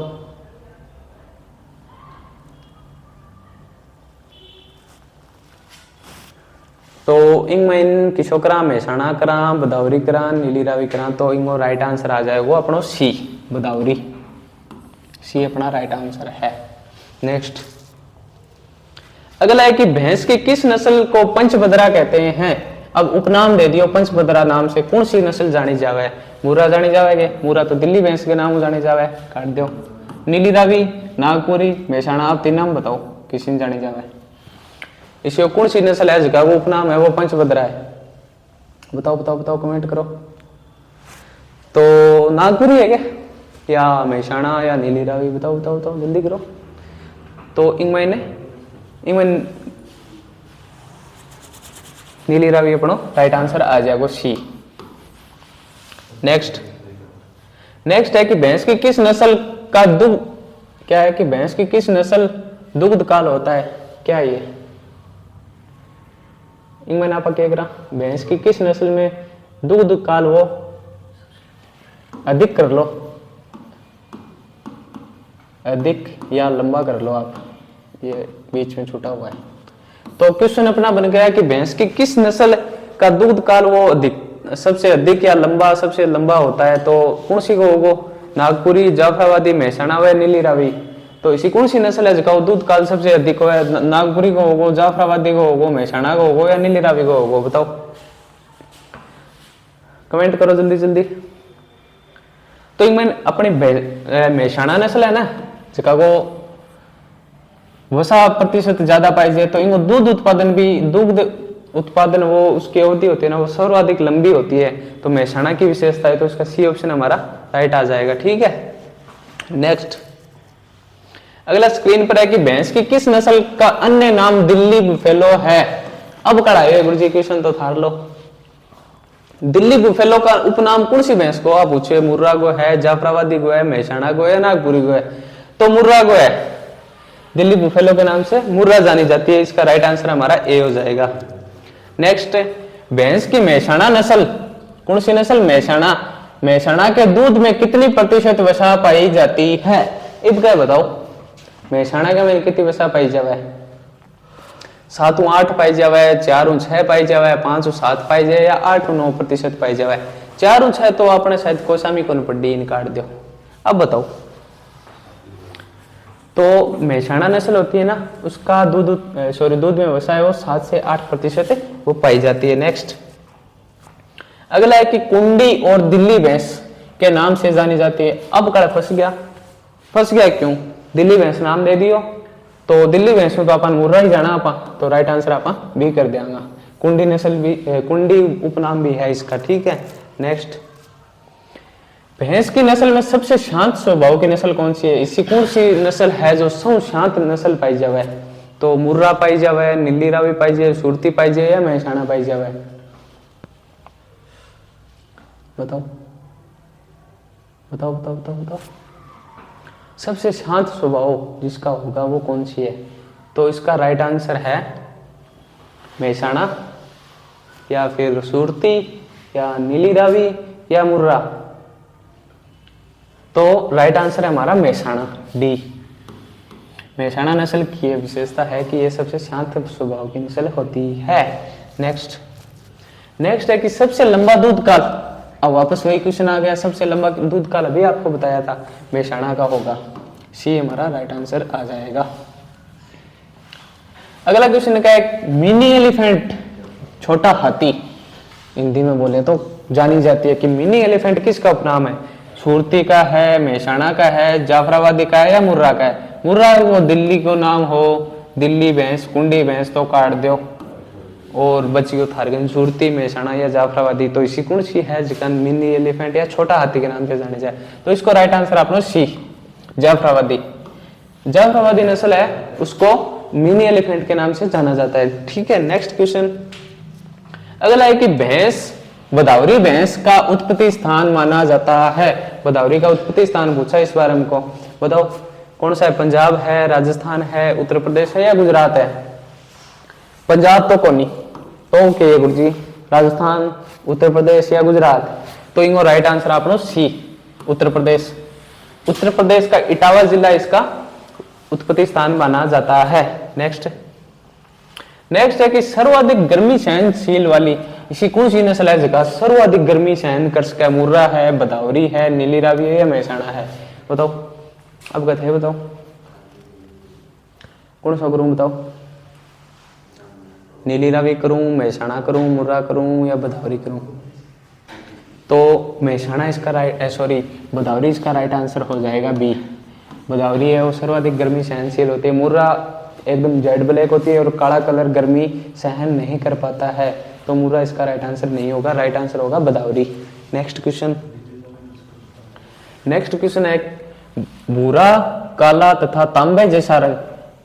तो इंग में किसो करा, मेहसाणा करा, भदौरी करा, नीली रावी करा, तो इंग राइट आंसर आ जाएगा अपनो सी, भदौरी। सी अपना राइट आंसर है। नेक्स्ट। अगला है कि भैंस की किस नस्ल को पंचभद्रा कहते हैं? अब उपनाम दे दियो, पंचभद्रा नाम से कौन सी नस्ल जानी जावे? मुर्रा जानी जावेगे, मुर्रा तो दिल्ली भैंस के नाम जाने जावे, काट दो। नीली रावी, नागपुरी, मेहसाणा, आप तीन नाम बताओ किसी ने जानी जावे? इसको कौन सी नस्ल है जिसका वो उपनाम है वो पंचभद्रा है? बताओ बताओ बताओ, कमेंट करो। तो नागपुरी है क्या, या मेहसाणा, या नीली रावी? बताओ बताओ बताओ, जल्दी करो। तो इंगमैन नीली रावी अपनो राइट आंसर आ जाएगा सी। नेक्स्ट। नेक्स्ट है कि भैंस की किस नस्ल का दुग्ध, क्या है कि भैंस की किस नस्ल दुग्ध काल होता है? क्या है ये? इंगमैन आप क्या करा, भैंस की किस नस्ल में दुग्ध काल वो अधिक कर लो, अधिक या लंबा कर लो आप, ये बीच में छूटा हुआ है। तो क्वेश्चन अपना बन गया कि भैंस की किस नस्ल का दुग्ध काल वो अधिक, सबसे अधिक या लंबा, सबसे लंबा होता है? तो कौन सी को होगो? नागपुरी, जाफराबादी, मेहसाणा व नीली रावी। तो इसी कौन सी नस्ल है जिसका दूध काल सबसे अधिक हो? नागपुरी को होगो, जाफराबादी को होगो, मेहसाणा को होगो या नीली रावी को होगो? बताओ, कमेंट करो जल्दी जल्दी। तो मैं अपनी मेहसाणा नस्ल है ना जिसका को वसा प्रतिशत ज्यादा पाई जाए, तो इनको दूध उत्पादन भी, दुग्ध उत्पादन वो उसकी अवधि होती है ना वो सर्वाधिक लंबी होती है, तो मेहसाणा की विशेषता है, तो इसका सी ऑप्शन हमारा राइट आ जाएगा। ठीक है। नेक्स्ट। अगला स्क्रीन पर है कि भैंस की किस नस्ल का अन्य नाम दिल्ली बुफेलो है? अब कड़ा है गुरुजी, क्वेश्चन तो थार लो। दिल्ली बुफेलो का उपनाम कौन सी भैंस को आप पूछे? मुर्रा को है, जाफराबादी को है, मेहसाणा को है, नागपुरी को है? तो मुर्रा को है, दिल्ली बुफेलो के नाम से मुर्रा जानी जाती है। इसका राइट आंसर हमारा ए हो जाएगा। नेक्स्ट। भैंस की मेहसाणा नस्ल, कौन सी नस्ल? मेहसाणा। मेहसाणा के दूध में कितनी प्रतिशत वसा पाई जाती है? इब क्या बताओ, मेहसाणा के में कितनी वसा पाई जावे? 7-8 पाई जावे, 4-6 पाई जावे, 5-7 पाई जाए या 8-9% पाई जावे? 4-6 तो आपने शायद कोसामी को पढ़ी, इन काट दो। अब बताओ, तो मेहसाणा नस्ल होती है ना उसका दूध में वसा है वो 7 से 8% वो पाई जाती है। नेक्स्ट। अगला है कि कुंडी और दिल्ली भैंस के नाम से जानी जाती है। अब कड़ा फंस गया, फंस गया क्यों, दिल्ली भैंस नाम दे दियो, तो दिल्ली भैंस में तो अपन मुर्रा ही जाना आपा, तो राइट आंसर अपन बी कर देंगे। कुंडी नस्ल भी, कुंडी उपनाम भी है इसका, ठीक है। नेक्स्ट, भैंस की नस्ल में सबसे शांत स्वभाव की नस्ल कौन सी है, इसी कौन सी नस्ल है जो सब शांत नस्ल पाई जावे, तो मुर्रा पाई जावे, नीली रावी पाई जाए, सुरती पाई जाए या मेहसाणा पाई जावे, बताओ बताओ बताओ बताओ बताओ। सबसे शांत स्वभाव जिसका होगा वो कौन सी है, तो इसका राइट आंसर है मेहसाणा या फिर सुरती या नीली रावी या मुर्रा, तो राइट आंसर है हमारा मेहसाणा, डी। मेहसाणा नस्ल की यह विशेषता है कि यह सबसे शांत स्वभाव की नस्ल होती है। नेक्स्ट है कि सबसे लंबा दूध काल, अब वापस वही क्वेश्चन आ गया, सबसे लंबा दूध काल अभी आपको बताया था मेहसाणा का होगा, सी हमारा राइट आंसर आ जाएगा। अगला क्वेश्चन क्या है, मिनी एलिफेंट छोटा हाथी, हिंदी में बोले तो जानी जाती है कि मिनी एलिफेंट किसका उपनाम है, सुरती का है, मेहसाणा का है, जाफराबादी का है या मुर्रा का है। मुर्रा वो दिल्ली को नाम हो, दिल्ली भैंस, कुंडी भैंस तो काट दो, और बची हो थारगंज, सुरती, मेहसाणा या जाफराबादी, तो इसी कौन सी है जिसका मिनी एलिफेंट या छोटा हाथी के नाम से जाने जाए, तो इसको राइट आंसर आपने सी, जाफराबादी। जाफराबादी नस्ल है उसको मिनी एलिफेंट के नाम से जाना जाता है, ठीक है। नेक्स्ट क्वेश्चन अगला है कि भैंस, बदावरी भैंस का उत्पत्ति स्थान माना जाता है, बदावरी का उत्पत्ति स्थान पूछा इस बार हमको, बताओ कौन सा है, पंजाब है, राजस्थान है, उत्तर प्रदेश है या गुजरात है। पंजाब तो कोनी, तो के गुरुजी, राजस्थान, उत्तर प्रदेश या गुजरात, तो इनको राइट आंसर आपनो सी, उत्तर प्रदेश। उत्तर प्रदेश का इटावा जिला इसका उत्पत्ति स्थान माना जाता है। नेक्स्ट है कि सर्वाधिक गर्मी सहनशील वाली इसी कौन सी नस्ल है जिसका सर्वाधिक गर्मी सहन कर सके, मुर्रा है, बदावरी है, नीली रावी है या मेहसाणा है, बताओ अवगत है, बताओ कौन सा करूं, बताओ नीली रावी करूं, मेहसाणा करूं, मुर्रा करूं या बदावरी करूं, तो मेहसाणा इसका बदावरी इसका राइट आंसर हो जाएगा बी। बदावरी है वो सर्वाधिक गर्मी सहनशील होती है, मुर्रा एकदम जेड ब्लैक होती है और काला कलर गर्मी सहन नहीं कर पाता है, तो मुर्रा इसका राइट आंसर नहीं होगा, राइट आंसर होगा बदावरी। नेक्स्ट क्वेश्चन है भूरा, काला तथा तांबे जैसा रंग,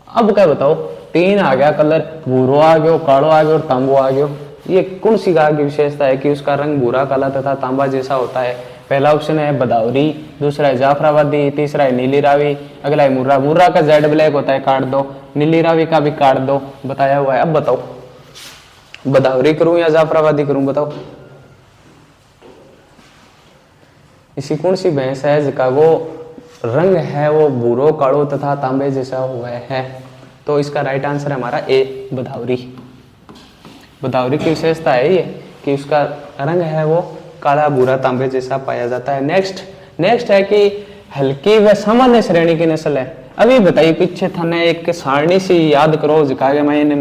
अब क्या बताओ, तीन आ गया कलर, भूरो आ गयो, कालो आ गयो और तांबो आ गयो, ये कौन सी गाय की विशेषता है कि उसका रंग भूरा, काला तथा तांबा जैसा होता है। पहला ऑप्शन है बदावरी, दूसरा है जाफराबादी, तीसरा है नीली रावी, अगला है मुर्रा। मुर्रा का जेड ब्लैक होता है, काट दो, नीली रावी का भी काट दो, बताया हुआ है। अब बताओ बदावरी करूं या जाफराबादी करूं, बताओ इसी कौन सी भैंस है जिसका वो रंग है वो भूरो, कालो तथा तांबे जैसा हुआ है, तो इसका राइट आंसर है हमारा ए, बदावरी। बदावरी की विशेषता है ये कि उसका रंग है वो काला, भूरा, तांबे जैसा पाया जाता है। नेक्स्ट है कि हल्की व सामान्य श्रेणी की नस्ल है। अभी बताइए पीछे थाने एक सारणी सी याद करो जिका मैंने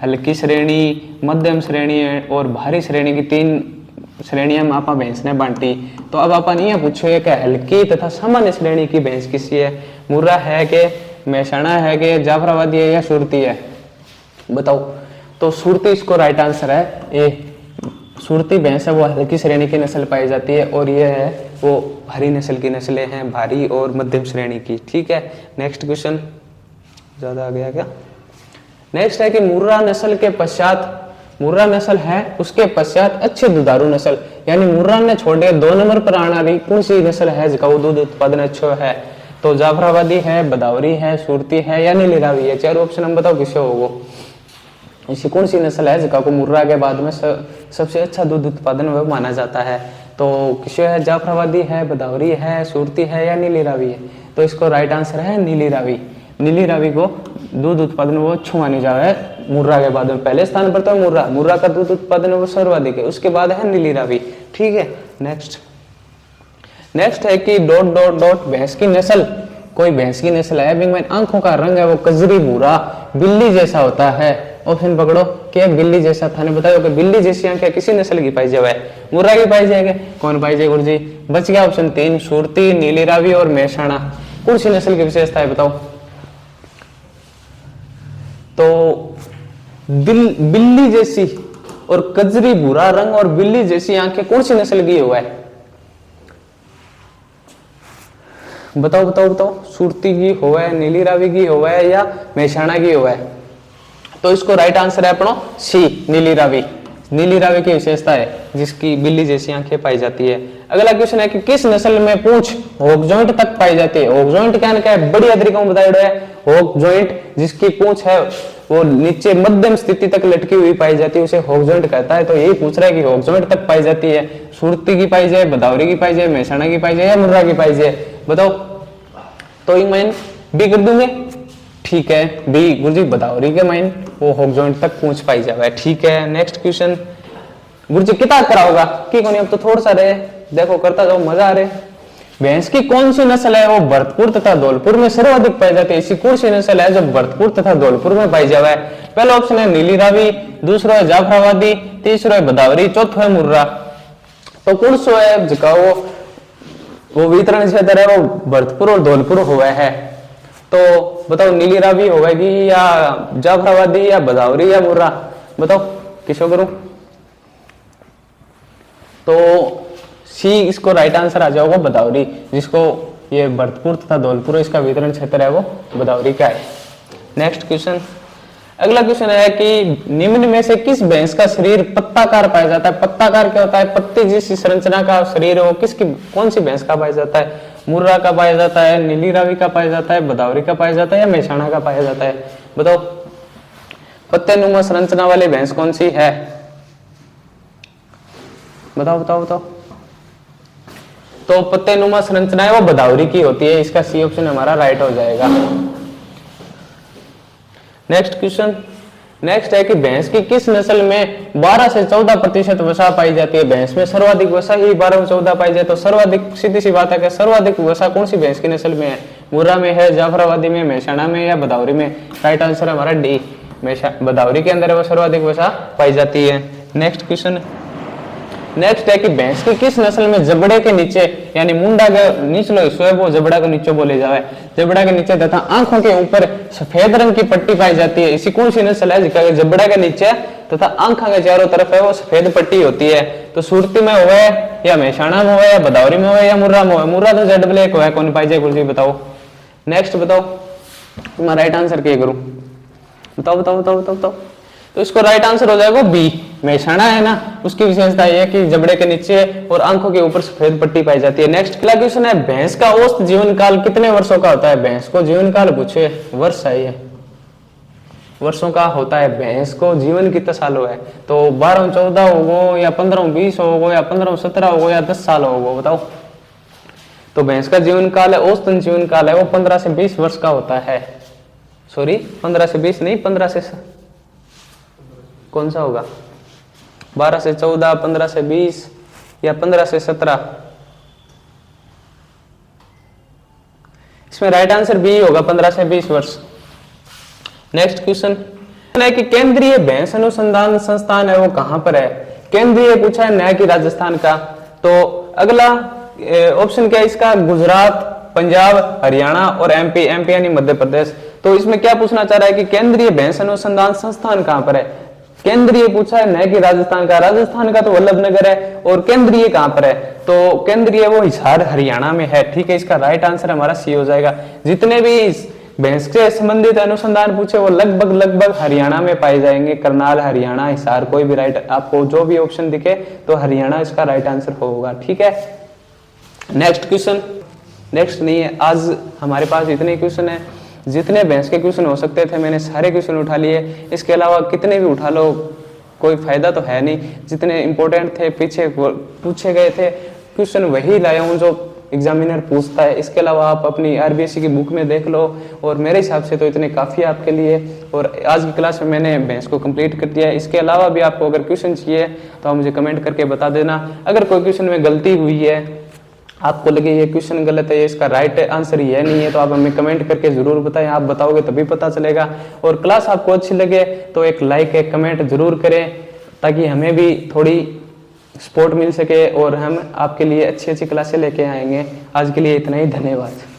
हल्की श्रेणी, मध्यम श्रेणी और भारी श्रेणी की तीन श्रेणियां में आपा भैंस ने बांटी, तो अब अपन ये पूछो कि हल्की तथा सामान्य श्रेणी की भैंस किसी है, मुर्रा है कि मेहसाणा है कि जाफराबादी है या सुरती है, बताओ। तो सुरती इसको राइट आंसर है ए, सुरती भैंस है वो हल्की श्रेणी की नस्ल पाई जाती है और ये है वो भारी नस्ल की नस्लें हैं, भारी और मध्यम श्रेणी की, ठीक है। नेक्स्ट क्वेश्चन ज्यादा आ गया क्या। नेक्स्ट है कि मुर्रा नस्ल के पश्चात, मुर्रा नस्ल है उसके पश्चात अच्छे दुधारू नस्ल, यानी मुर्रा ने छोड़े 2 नंबर पर आना रही कौन सी नस्ल है जिसका वो दूध उत्पादन अच्छा है, तो जाफराबादी है, बदावरी है, सुरती है या नीली रावी है। चारों ऑप्शन हम बताओ किसे होगा, ऐसी कौन सी नस्ल है जिसका को मुर्रा के बाद में सबसे अच्छा दूध उत्पादन वह माना जाता है, तो किसे है, जाफराबादी है, बदावरी है, सुरती है या नीली रावी है, तो इसको राइट आंसर है नीली रावी। नीली रावी को दूध उत्पादन वो अच्छू मानी जाए है मुर्रा के बाद में, पहले स्थान पर तो मुर्रा का दूध उत्पादन वो सर्वाधिक है, उसके बाद है नीली रावी, ठीक है। नेक्स्ट है कि ... भैंस की नस्ल, कोई भैंस की नस्ल है जिनमें आंखों का रंग है वो कजरी भूरा बिल्ली जैसा होता है। ऑप्शन पकड़ो कि बिल्ली जैसा, थाने बताओ कि बिल्ली जैसी आंखें किसी नस्ल की पाई जाए, मुर्रा की पाई जाएगी, कौन पाई जाए गुरुजी, बच गया ऑप्शन 3 सुरती, नीली रावी और मेहसाणा। कौन सी नस्ल की विशेषता है बताओ? तो बिल्ली जैसी और कजरी भूरा रंग और बिल्ली जैसी आंखें कौन सी नस्ल की हुआ है? बताओ बताओ बताओ। सुरती की हुआ है, नीली रावी की हुआ है या मेहसाणा की हुआ है? तो इसको राइट आंसर है अपनो सी, नीली रावी। नीली रावी की विशेषता है जिसकी बिल्ली जैसी आंखें पाई जाती है। अगला क्वेश्चन है कि किस नस्ल में पूंछ होक जॉइंट तक पाई जाती है? होक जॉइंट क्या है? बढ़िया तरीका में बताया है। होक जॉइंट जिसकी पूंछ है वो नीचे मध्यम स्थिति तक लटकी हुई पाई जाती है, उसे होक जॉइंट कहता है। तो यही पूछ रहा है कि होक जॉइंट तक पाई जाती है, सुरती की पाई जाए, भदौरी की पाई जाए, मेहसाणा की पाई जाए या मुर्रा की पाई जाए? बताओ। तो ये माइन बी कर दूंगे। ठीक है, बी गुरुजी भदौरी के माइन वो होक जॉइंट तक पूंछ पाई जावे। ठीक है, नेक्स्ट क्वेश्चन गुरुजी कितना कराओगा कि कोनी? अब तो थोड़ा सा रहे, देखो करता जाओ, मजा आ रहे। भैंस की कौन सी नस्ल है वो भरतपुर तथा धौलपुर में सर्वाधिक पाई जाती है? ऐसी कौन सी नस्ल है जो भरतपुर तथा धौलपुर में पाई जावे? पहला ऑप्शन है नीली रावी, दूसरा है जाफराबादी, तीसरा है भदौरी, चौथा है मुर्रा। तो कौन सो है जिसका वो वितरण क्षेत्र है वो भरतपुर और धौलपुर हुआ है? तो बताओ नीली रावी होगी या जाफराबादी या भदौरी या मुर्रा? बताओ किसको करूं? तो सी इसको राइट आंसर आ जाएगा भदौरी, जिसको ये भरतपुर तथा धौलपुर इसका वितरण क्षेत्र है वो भदौरी का है। नेक्स्ट क्वेश्चन, अगला क्वेश्चन है कि निम्न में से किस भैंस का शरीर पत्ताकार पाया जाता है? पत्ताकार क्या होता है? पत्ते जैसी संरचना का शरीर है वो किसकी, कौन सी भैंस का पाया जाता है? मुर्रा का पाया जाता है, नीली रावी का पाया जाता है, भदौरी का पाया जाता है या मेहसाणा का पाया जाता है? बताओ। पत्ते नुमा संरचना वाली भैंस कौन सी है? बताओ बताओ बताओ। तो पत्ते नुमा संरचना है वो भदौरी की होती है, इसका सी ऑप्शन हमारा राइट हो जाएगा। नेक्स्ट क्वेश्चन, नेक्स्ट है कि भैंस की किस नस्ल में 12 से 14% वसा पाई जाती है? भैंस में सर्वाधिक वसा ही 12 से 14 पाई जाती है। तो सर्वाधिक सीधी सी बात है कि सर्वाधिक वसा कौन सी भैंस की नस्ल में है? मुर्रा में है, जाफराबादी में, मेहसाणा में या भदौरी में? राइट आंसर हमारा डी, भदौरी के अंदर वो सर्वाधिक वसा पाई जाती है। नेक्स्ट क्वेश्चन, नेक्स्ट है कि भैंस की किस नस्ल में जबड़े के नीचे यानी मुंडा के निचलो हिस्सो है वो जबड़ा के नीचे बोले जावे? जबड़ा के नीचे तथा आंखों के ऊपर सफेद रंग की पट्टी पाई जाती है, इसी कौन सी नस्ल है जिसका जबड़ा के नीचे तथा आंखों के चारों तरफ है वो सफेद पट्टी होती है? तो सुरती में हुआ है या मेहसाणा में हुआ है या भदौरी में हुआ है या मुर्रा में हुआ है? मुर्रा तो जेड ब्लैक हुआ है, कौन पाई जाए गुरुजी बताओ। नेक्स्ट बताओ, मैं राइट आंसर क्या करूं? बताओ बताओ बताओ बताओ बताओ। तो इसको राइट आंसर हो जाएगा बी, मेहसाणा है ना, उसकी विशेषता यह है कि जबड़े के नीचे और आंखों के ऊपर सफेद पट्टी पाई जाती है। नेक्स्ट अगला क्वेश्चन है, भैंस का औसत जीवन काल कितने वर्षों का होता है? भैंस को जीवन काल पूछे, वर्ष है ये, वर्षों का होता है। भैंस को जीवन कितने साल हुआ है? तो 12-14 होगो या 15-20 होगो या 15-17 होगो या 10 साल होगो? बताओ। तो भैंस का जीवन काल है, औसतन जीवन काल है वो 15 से 20 वर्ष का होता है। सॉरी 15 से 20 नहीं, 15 से कौन सा होगा? 12 से 14, 15 से 20 या 15 से 17? इसमें राइट आंसर बी होगा, 15 से 20 वर्ष। नेक्स्ट क्वेश्चन है कि केंद्रीय भैंस अनुसंधान संस्थान है वो कहां पर है? केंद्रीय पूछा है न्याय की राजस्थान का। तो अगला ऑप्शन क्या है इसका? गुजरात, पंजाब, हरियाणा और एमपी, एमपी यानी मध्य प्रदेश। तो इसमें क्या पूछना चाह रहा है कि केंद्रीय भैंस अनुसंधान संस्थान कहां पर है? केंद्रीय पूछा है न्याय की राजस्थान का, राजस्थान का तो वल्लभनगर है, और केंद्रीय कहां पर है? तो केंद्रीय वो हिसार हरियाणा में है। ठीक है, इसका राइट आंसर हमारा सी हो जाएगा। जितने भी भैंस से संबंधित अनुसंधान पूछे वो लगभग हरियाणा में पाए जाएंगे। करनाल, हरियाणा, हिसार, कोई भी राइट आपको जो भी ऑप्शन दिखे तो हरियाणा इसका राइट आंसर होगा। ठीक है, नेक्स्ट क्वेश्चन, नेक्स्ट नहीं है, आज हमारे पास इतने क्वेश्चन है। जितने भैंस के क्वेश्चन हो सकते थे मैंने सारे क्वेश्चन उठा लिए, इसके अलावा कितने भी उठा लो कोई फायदा तो है नहीं। जितने इंपॉर्टेंट थे पीछे पूछे गए थे क्वेश्चन वही लाया हूँ जो एग्जामिनर पूछता है। इसके अलावा आप अपनी आरबीएससी की बुक में देख लो, और मेरे हिसाब से तो इतने काफ़ी है आपके लिए। और आज की क्लास में मैंने भैंस को कंप्लीट कर दिया है। इसके अलावा भी आपको अगर क्वेश्चन चाहिए तो आप मुझे कमेंट करके बता देना। अगर कोई क्वेश्चन में गलती हुई है, आपको लगे ये क्वेश्चन गलत है, इसका राइट आंसर ये नहीं है, तो आप हमें कमेंट करके जरूर बताएं। आप बताओगे तभी पता चलेगा। और क्लास आपको अच्छी लगे तो एक लाइक, एक कमेंट जरूर करें, ताकि हमें भी थोड़ी सपोर्ट मिल सके और हम आपके लिए अच्छी अच्छी क्लासें लेके आएंगे। आज के लिए इतना ही, धन्यवाद।